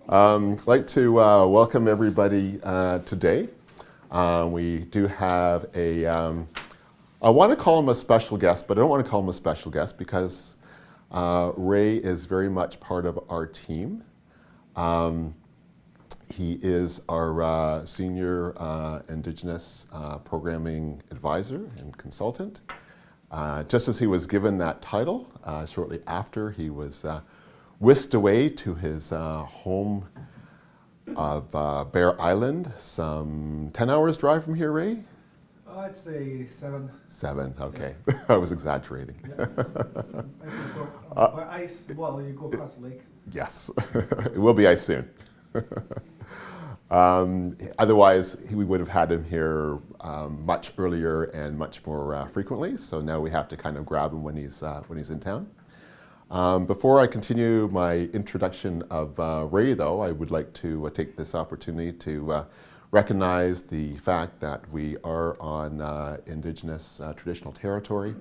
I'd like to welcome everybody today. We do have I want to call him a special guest, but I don't want to call him a special guest because Ray is very much part of our team. He is our senior Indigenous programming advisor and consultant. Just as he was given that title, shortly after he was whisked away to his home of Bear Island, some 10 hours drive from here, Ray? I'd say 7. 7, okay. Yeah. I was exaggerating. Yeah. By ice, well, you go across the lake. Yes, it will be ice soon. Otherwise, we would have had him here much earlier and much more frequently, so now we have to kind of grab him when he's in town. Before I continue my introduction of Ray, though, I would like to take this opportunity to recognize the fact that we are on Indigenous traditional territory.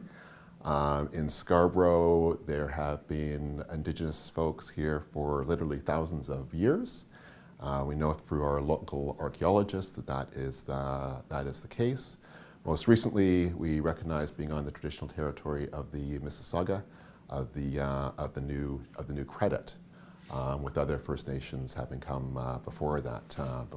In Scarborough, there have been Indigenous folks here for literally thousands of years. We know through our local archaeologists that is the case. Most recently, we recognize being on the traditional territory of the Mississauga of the new credit, with other First Nations having come before that time.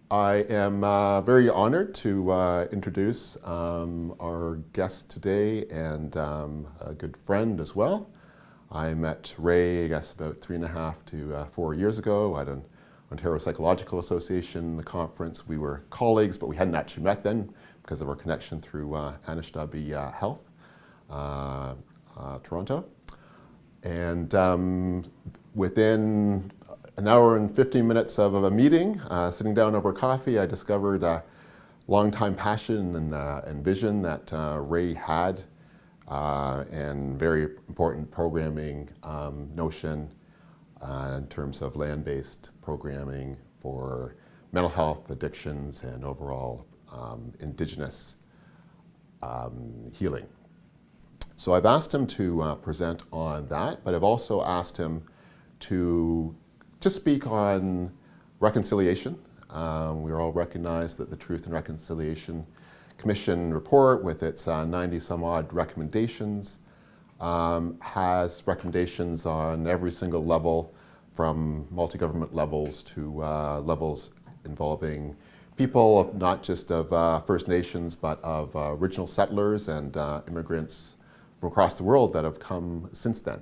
I am very honored to introduce our guest today and a good friend as well. I met Ray, I guess, about 3.5 to 4 years ago at an Ontario Psychological Association conference. We were colleagues, but we hadn't actually met then because of our connection through Anishinaabe Health, Toronto. And within an hour and 15 minutes of a meeting, sitting down over coffee, I discovered a long-time passion and vision that Ray had, and very important programming notion in terms of land-based programming for mental health, addictions, and overall Indigenous healing. So I've asked him to present on that, but I've also asked him to just speak on reconciliation. We all recognize that the Truth and Reconciliation Commission report, with its 90 some odd recommendations, has recommendations on every single level, from multi-government levels to levels involving people not just of First Nations, but of original settlers and immigrants from across the world that have come since then.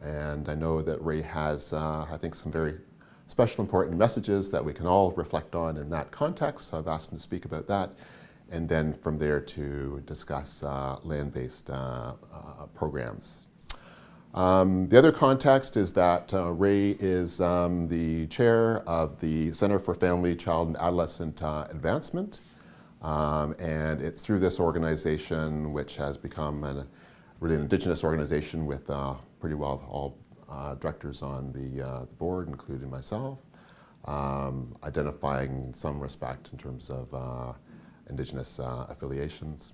And I know that Ray has, I think, some very special, important messages that we can all reflect on in that context. So I've asked him to speak about that, and then from there to discuss land-based programs. The other context is that Ray is the chair of the Center for Family, Child, and Adolescent Advancement. And it's through this organization, which has become really an Indigenous organization with pretty well all directors on the board, including myself, identifying in some respect in terms of Indigenous affiliations.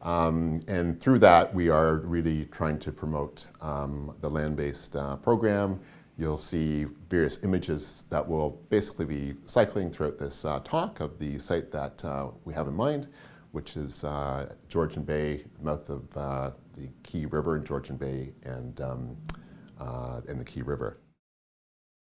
And through that, we are really trying to promote the land-based program. You'll see various images that will basically be cycling throughout this talk of the site that we have in mind, which is Georgian Bay, the mouth of the Key River in Georgian Bay, and the Key River.